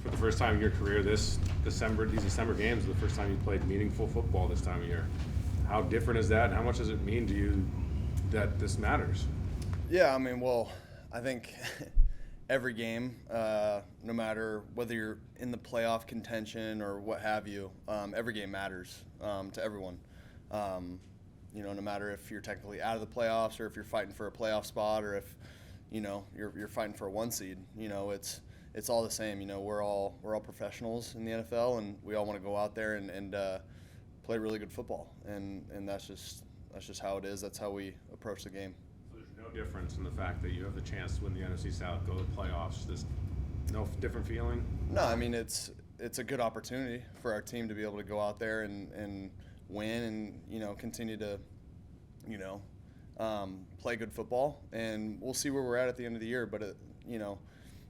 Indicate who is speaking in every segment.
Speaker 1: for the first time in your career, these December games are the first time you played meaningful football this time of year. How different is that, and how much does it mean to you that this matters?
Speaker 2: Yeah, I mean, well, I think every game, no matter whether you're in the playoff contention or what have you, every game matters to everyone. No matter if you're technically out of the playoffs or if you're fighting for a playoff spot or if you're fighting for a 1 seed. It's all the same. We're all professionals in the NFL, and we all want to go out there and play really good football, and that's just how it is. That's how we approach the game.
Speaker 1: So there's no difference in the fact that you have the chance to win the NFC South, go to the playoffs. There's no different feeling?
Speaker 2: No, I mean it's a good opportunity for our team to be able to go out there and win and continue to play good football, and we'll see where we're at the end of the year. But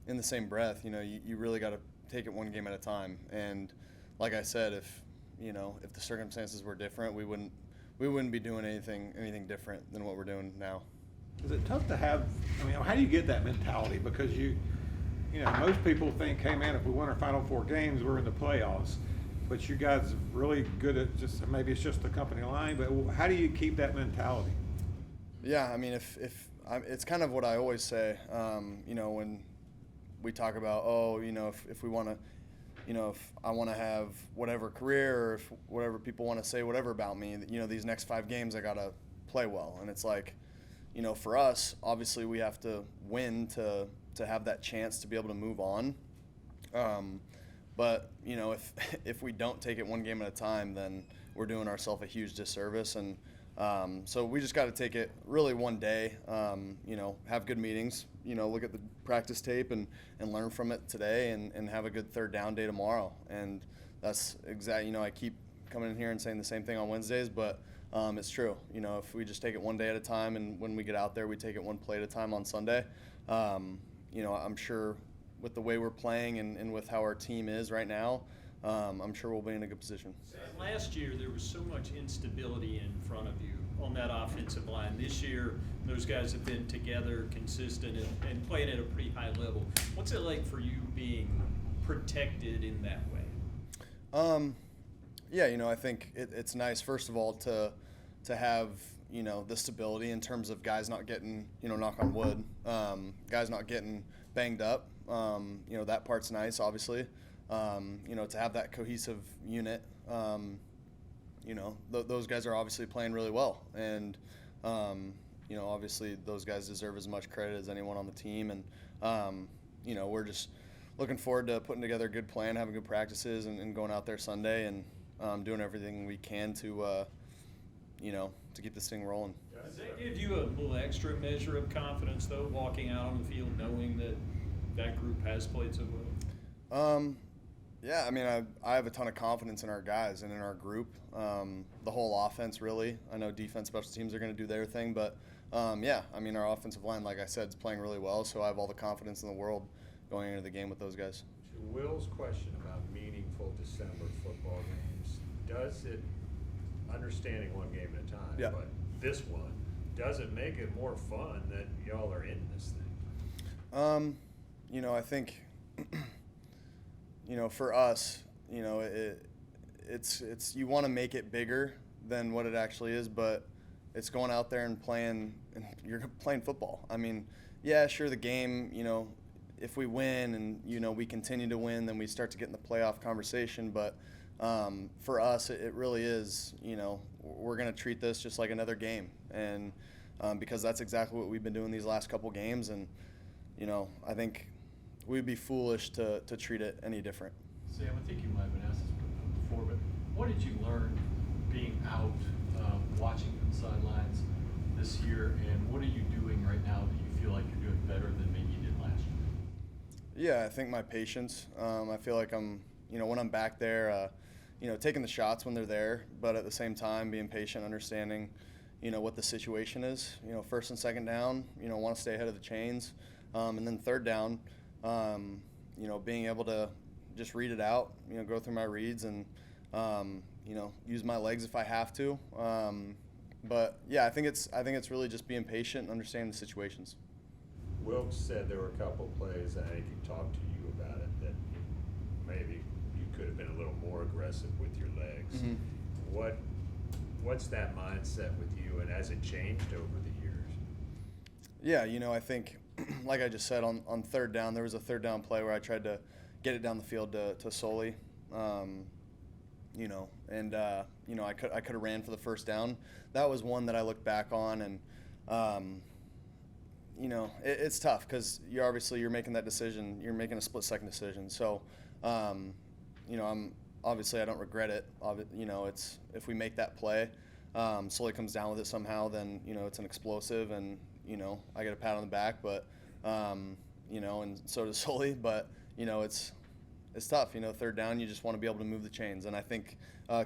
Speaker 2: in the same breath, you really got to take it one game at a time. And like I said, if the circumstances were different, we wouldn't be doing anything different than what we're doing now.
Speaker 3: Is it tough to have? I mean, how do you get that mentality? Because most people think, hey man, if we win our final 4 games, we're in the playoffs. But you guys are really good at maybe it's just the company line. But how do you keep that mentality?
Speaker 2: Yeah, I mean, if it's kind of what I always say. When we talk about, if we want to, if I want to have whatever career, or if whatever people want to say whatever about me, these next 5 games I gotta play well. And it's like, for us, obviously we have to win to have that chance to be able to move on. But if we don't take it one game at a time, then we're doing ourselves a huge disservice. And so we just got to take it really one day. Have good meetings. Look at the practice tape and learn from it today, and have a good third down day tomorrow. And that's exactly. I keep coming in here and saying the same thing on Wednesdays, but it's true. If we just take it one day at a time, and when we get out there, we take it one play at a time on Sunday. I'm sure with the way we're playing and with how our team is right now, I'm sure we'll be in a good position.
Speaker 4: Last year, there was so much instability in front of you on that offensive line. This year, those guys have been together, consistent, and playing at a pretty high level. What's it like for you being protected in that way?
Speaker 2: I think it's nice, first of all, to have the stability in terms of guys not getting, knock on wood, guys not getting banged up. That part's nice, obviously. To have that cohesive unit. Those guys are obviously playing really well, and obviously those guys deserve as much credit as anyone on the team. And we're just looking forward to putting together a good plan, having good practices, and going out there Sunday and doing everything we can to keep this thing rolling.
Speaker 4: Does that give you a little extra measure of confidence, though, walking out on the field knowing that group has played so well?
Speaker 2: Yeah, I mean, I have a ton of confidence in our guys and in our group, the whole offense, really. I know defense, special teams are going to do their thing, but our offensive line, like I said, is playing really well, so I have all the confidence in the world going into the game with those guys.
Speaker 5: To Will's question about meaningful December football games, does it, understanding one game at a time,
Speaker 2: yeah.
Speaker 5: But this one, does it make it more fun that y'all are in this thing?
Speaker 2: I think, for us, it's you want to make it bigger than what it actually is, but it's going out there and playing, and you're playing football. I mean, yeah, sure, the game, if we win and, we continue to win, then we start to get in the playoff conversation. But for us, it really is, we're going to treat this just like another game. And because that's exactly what we've been doing these last couple games. And, I think we'd be foolish to treat it any different.
Speaker 6: Sam, I think you might have been asked this before, but what did you learn being out, watching from the sidelines this year, and what are you doing right now that you feel like you're doing better than maybe you did last year?
Speaker 2: Yeah, I think my patience. I feel like I'm, when I'm back there, taking the shots when they're there, but at the same time being patient, understanding, what the situation is. First and second down, want to stay ahead of the chains, and then third down, being able to just read it out, go through my reads and, use my legs if I have to. But yeah, I think it's really just being patient and understanding the situations.
Speaker 5: Wilkes said there were a couple plays, and I think he talked to you about it, that maybe you could have been a little more aggressive with your legs.
Speaker 2: Mhm.
Speaker 5: What's that mindset with you, and has it changed over the years?
Speaker 2: Yeah, I think, like I just said, on third down, there was a third down play where I tried to get it down the field to Soley, and I could have ran for the first down. That was one that I look back on, and it's tough because you're making that decision. You're making a split-second decision. So, I don't regret it. It's if we make that play, Soley comes down with it somehow, then it's an explosive, and I get a pat on the back, but and so does Soley. But it's tough. Third down, you just want to be able to move the chains, and I think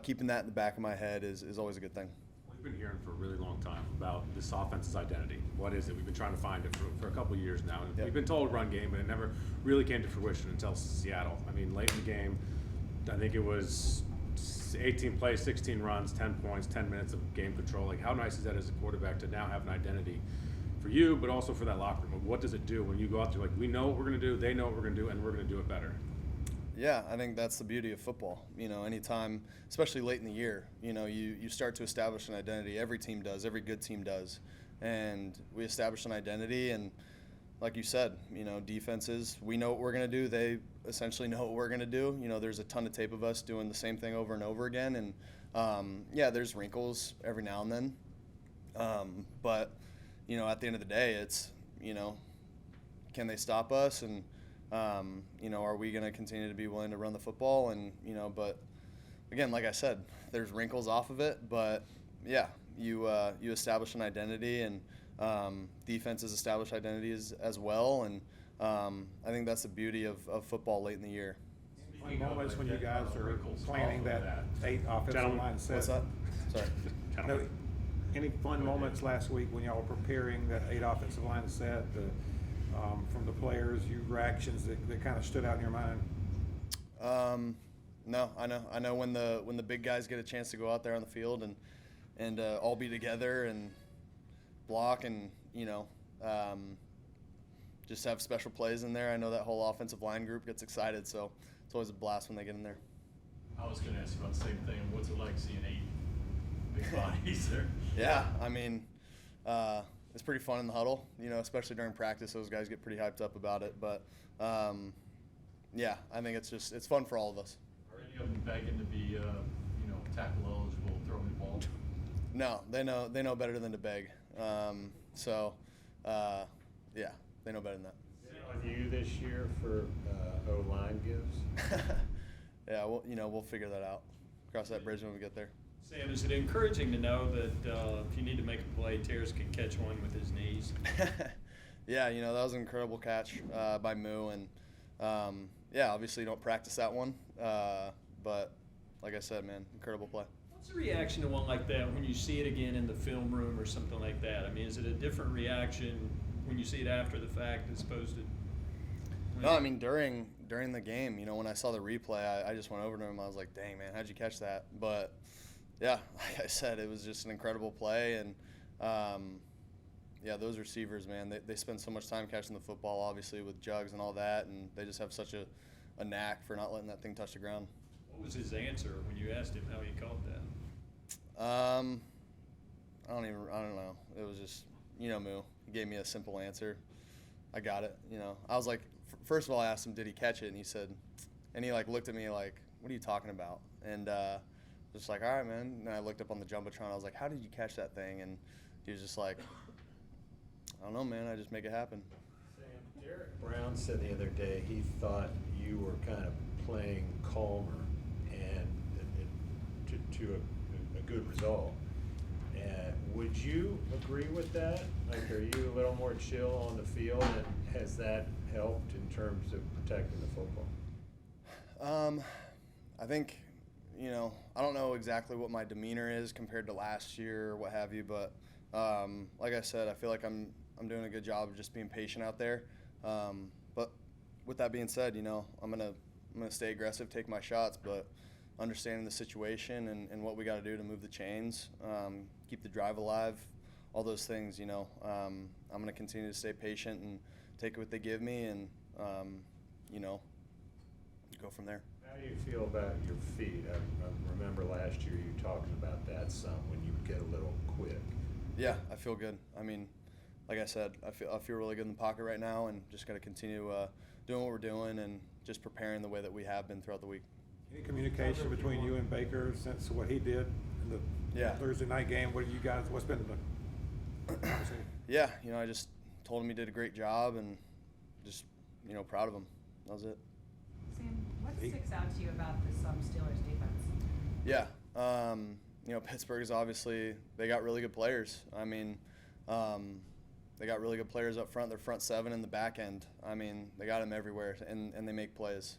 Speaker 2: keeping that in the back of my head is always a good thing.
Speaker 1: We've been hearing for a really long time about this offense's identity. What is it? We've been trying to find it for a couple of years now. And
Speaker 2: Yep.
Speaker 1: We've been told run game, but it never really came to fruition until Seattle. I mean, late in the game, I think it was 18 plays, 16 runs, 10 points, 10 minutes of game control. Like, how nice is that as a quarterback to now have an identity for you, but also for that locker room? What does it do when you go out there, like, we know what we're going to do, they know what we're going to do, and we're going to do it better?
Speaker 2: Yeah, I think that's the beauty of football. Anytime, especially late in the year, you start to establish an identity. Every team does. Every good team does. And we establish an identity, and like you said, defenses, we know what we're going to do. They essentially know what we're going to do. There's a ton of tape of us doing the same thing over and over again. And, there's wrinkles every now and then. But, at the end of the day, it's, can they stop us? And, are we going to continue to be willing to run the football? And, but again, like I said, there's wrinkles off of it, but yeah, you establish an identity, and defenses establish identities as well. And I think that's the beauty of football late in the year.
Speaker 3: Fun moments when you guys are planning that 8 offensive
Speaker 1: Gentlemen.
Speaker 3: line set.
Speaker 2: What's that? Sorry.
Speaker 3: No, any fun moments last week when y'all were preparing that 8 offensive line set, from the players, reactions that kind of stood out in your mind?
Speaker 2: No, I know when the big guys get a chance to go out there on the field and all be together and block and just have special plays in there. I know that whole offensive line group gets excited, so it's always a blast when they get in there.
Speaker 6: I was going to ask you about the same thing. What's it like seeing 8 big bodies there?
Speaker 2: Yeah, I mean, it's pretty fun in the huddle, especially during practice. Those guys get pretty hyped up about it. But, yeah, I think it's fun for all of us.
Speaker 6: Are any of them begging to be, tackle eligible, throwing the ball?
Speaker 2: No, they know better than to beg. Yeah, they know better than that.
Speaker 5: Is it on you this year for O-line gives?
Speaker 2: Yeah, we'll figure that out. Cross that bridge when we get there.
Speaker 4: Sam, is it encouraging to know that if you need to make a play, Terrace can catch one with his knees?
Speaker 2: Yeah, that was an incredible catch by Moo, and yeah, obviously you don't practice that one, but like I said, man, incredible play.
Speaker 4: What's the reaction to one like that when you see it again in the film room or something like that? I mean, is it a different reaction when you see it after the fact as opposed to?
Speaker 2: No, I mean during the game, when I saw the replay, I just went over to him. I was like, "Dang, man, how'd you catch that?" But yeah, like I said, it was just an incredible play, and yeah, those receivers, man, they spend so much time catching the football, obviously with jugs and all that, and they just have such a knack for not letting that thing touch the ground.
Speaker 4: What was his answer when you asked him how he caught that?
Speaker 2: I don't know. It was just, Moo. He gave me a simple answer. I got it. I was like, first of all, I asked him, did he catch it? And he said, and he looked at me like, what are you talking about? And just like, all right, man. And I looked up on the Jumbotron. I was like, how did you catch that thing? And he was just like, I don't know, man. I just make it happen.
Speaker 5: Sam, Derek Brown said the other day he thought you were kind of playing calmer and to a good result. Would you agree with that? Like, are you a little more chill on the field, and has that helped in terms of protecting the football?
Speaker 2: I think, I don't know exactly what my demeanor is compared to last year or what have you, but like I said, I feel like I'm doing a good job of just being patient out there. But with that being said, I'm gonna stay aggressive, take my shots, but understanding the situation and what we got to do to move the chains, keep the drive alive, all those things, I'm going to continue to stay patient and take what they give me and, go from there.
Speaker 5: How do you feel about your feet? I remember last year you talking about that some when you would get a little quick.
Speaker 2: Yeah, I feel good. I mean, like I said, I feel really good in the pocket right now, and just got to continue doing what we're doing and just preparing the way that we have been throughout the week.
Speaker 3: Any communication between you and Baker since what he did in the
Speaker 2: Yeah.
Speaker 3: Thursday night game? What's been the
Speaker 2: Yeah, I just told him he did a great job, and just proud of him. That was it.
Speaker 7: Sam, what sticks out to you about this Steelers defense?
Speaker 2: Yeah, Pittsburgh is obviously, they got really good players. I mean, they got really good players up front. Their front seven and the back end. I mean, they got them everywhere, and they make plays.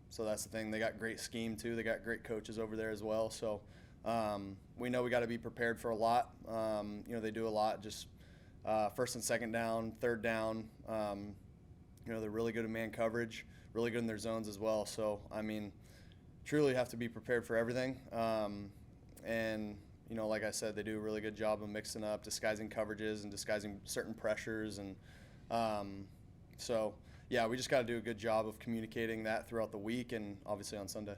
Speaker 2: So that's the thing. They got great scheme too. They got great coaches over there as well. So we know we got to be prepared for a lot. They do a lot, just first and second down, third down. They're really good in man coverage, really good in their zones as well. So I mean, truly have to be prepared for everything. And like I said, they do a really good job of mixing up, disguising coverages and disguising certain pressures. And so, yeah, we just got to do a good job of communicating that throughout the week and obviously on Sunday.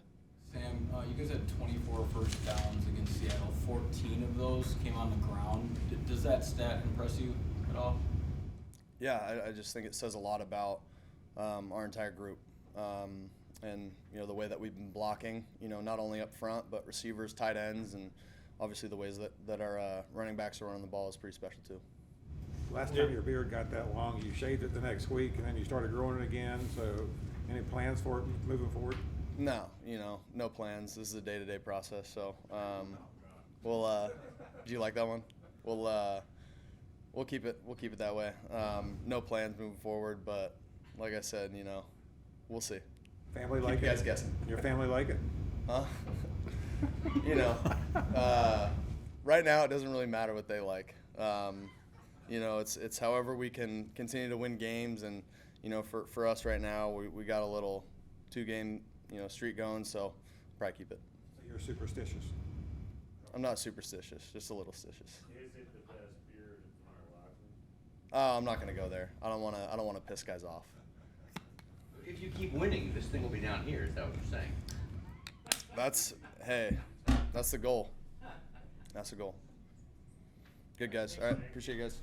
Speaker 8: Sam, you guys had 24 first downs against Seattle. 14 of those came on the ground. Does that stat impress you at all?
Speaker 2: Yeah, I just think it says a lot about our entire group. And the way that we've been blocking, not only up front, but receivers, tight ends, and obviously the ways that our running backs are running the ball is pretty special too.
Speaker 3: last time your beard got that long, you shaved it the next week, and then you started growing it again? So any plans for it moving forward?
Speaker 2: No, no plans. This is a day-to-day process. So we'll. Do you like that one? We'll keep it that way. No plans moving forward, but like I said, we'll see.
Speaker 3: Family
Speaker 2: Keep
Speaker 3: like
Speaker 2: you
Speaker 3: it?
Speaker 2: guys guessing.
Speaker 3: Your family like it?
Speaker 2: Huh? Right now it doesn't really matter what they like. It's however we can continue to win games, and for us right now, we got a little 2-game streak going, so probably keep it.
Speaker 3: So you're superstitious.
Speaker 2: I'm not superstitious, just a little stitious.
Speaker 5: Is it the best beard in our locker room?
Speaker 2: I'm not gonna go there. I don't wanna piss guys off.
Speaker 9: If you keep winning, this thing will be down here. Is that what you're saying?
Speaker 2: That's the goal. That's the goal. Good guys. All right, appreciate you guys.